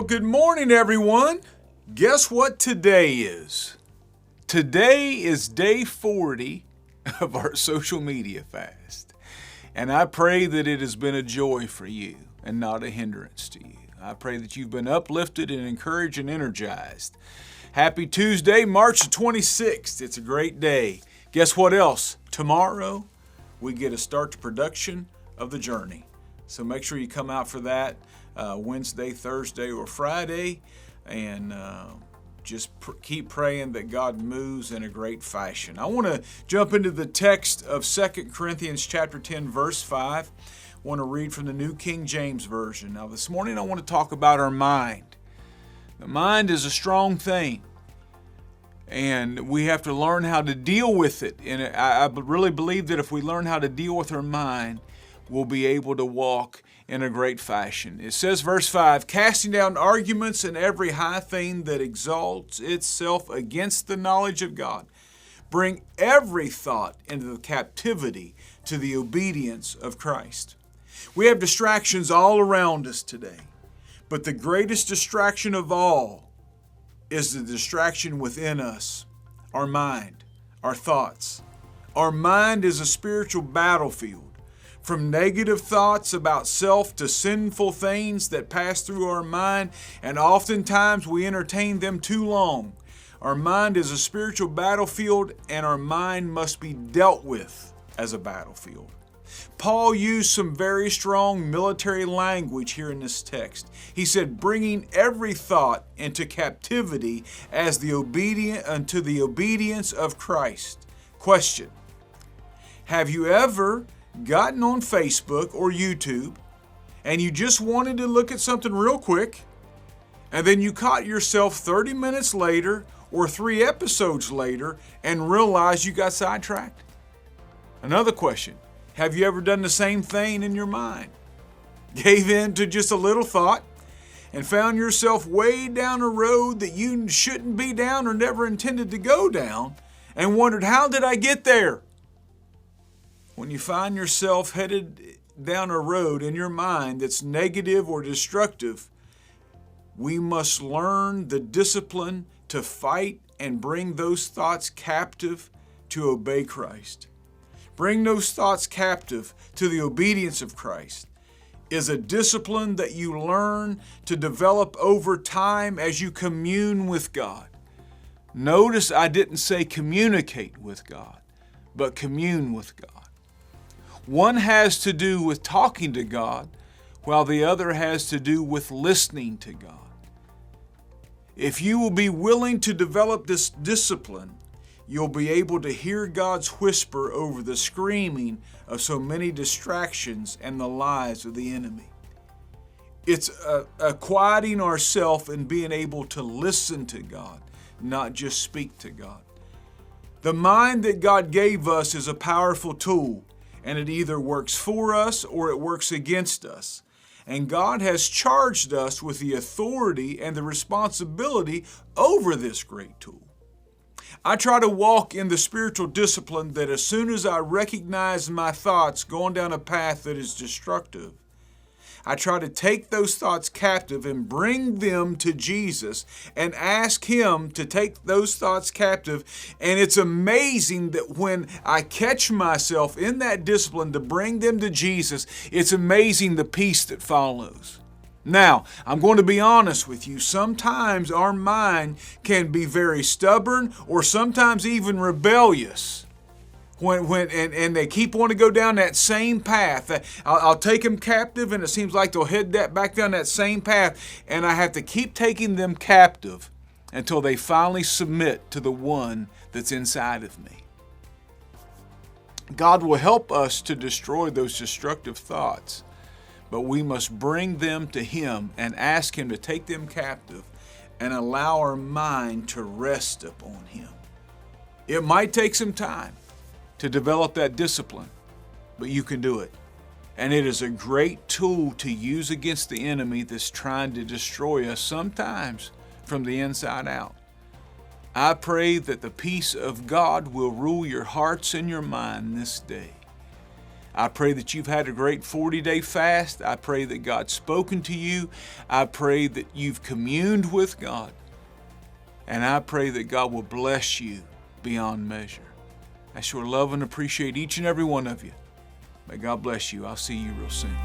good morning, everyone. Guess what today is? Today is day 40 of our social media fast. And I pray that it has been a joy for you and not a hindrance to you. I pray that you've been uplifted and encouraged and energized. Happy Tuesday, March 26th. It's a great day. Guess what else? Tomorrow, we get to start the production of The Journey. So make sure you come out for that Wednesday, Thursday, or Friday. And just keep praying that God moves in a great fashion. I want to jump into the text of 2 Corinthians chapter 10, verse 5. I want to read from the New King James Version. Now this morning I want to talk about our mind. The mind is a strong thing, and we have to learn how to deal with it. And I really believe that if we learn how to deal with our mind, we'll be able to walk in a great fashion. It says, verse 5, casting down arguments and every high thing that exalts itself against the knowledge of God, bring every thought into the captivity to the obedience of Christ. We have distractions all around us today, but the greatest distraction of all is the distraction within us, our mind, our thoughts. Our mind is a spiritual battlefield. From negative thoughts about self to sinful things that pass through our mind, and oftentimes we entertain them too long. Our mind is a spiritual battlefield, and our mind must be dealt with as a battlefield. Paul used some very strong military language here in this text. He said, bringing every thought into captivity as unto the obedience of Christ. Question: have you ever gotten on Facebook or YouTube and you just wanted to look at something real quick, and then you caught yourself 30 minutes later or 3 episodes later and realized you got sidetracked? Another question: have you ever done the same thing in your mind? Gave in to just a little thought and found yourself way down a road that you shouldn't be down or never intended to go down, and wondered, how did I get there? When you find yourself headed down a road in your mind that's negative or destructive, we must learn the discipline to fight and bring those thoughts captive to obey Christ. Bring those thoughts captive to the obedience of Christ is a discipline that you learn to develop over time as you commune with God. Notice I didn't say communicate with God, but commune with God. One has to do with talking to God, while the other has to do with listening to God. If you will be willing to develop this discipline, you'll be able to hear God's whisper over the screaming of so many distractions and the lies of the enemy. It's quieting ourselves and being able to listen to God, not just speak to God. The mind that God gave us is a powerful tool, and it either works for us or it works against us. And God has charged us with the authority and the responsibility over this great tool. I try to walk in the spiritual discipline that as soon as I recognize my thoughts going down a path that is destructive, I try to take those thoughts captive and bring them to Jesus and ask Him to take those thoughts captive. And it's amazing that when I catch myself in that discipline to bring them to Jesus, it's amazing the peace that follows. Now, I'm going to be honest with you. Sometimes our mind can be very stubborn or sometimes even rebellious. When they keep wanting to go down that same path. I'll take them captive, and it seems like they'll head back down that same path, and I have to keep taking them captive until they finally submit to the one that's inside of me. God will help us to destroy those destructive thoughts, but we must bring them to Him and ask Him to take them captive and allow our mind to rest upon Him. It might take some time to develop that discipline, but you can do it. And it is a great tool to use against the enemy that's trying to destroy us, sometimes from the inside out. I pray that the peace of God will rule your hearts and your mind this day. I pray that you've had a great 40-day fast. I pray that God's spoken to you. I pray that you've communed with God. And I pray that God will bless you beyond measure. I sure love and appreciate each and every one of you. May God bless you. I'll see you real soon.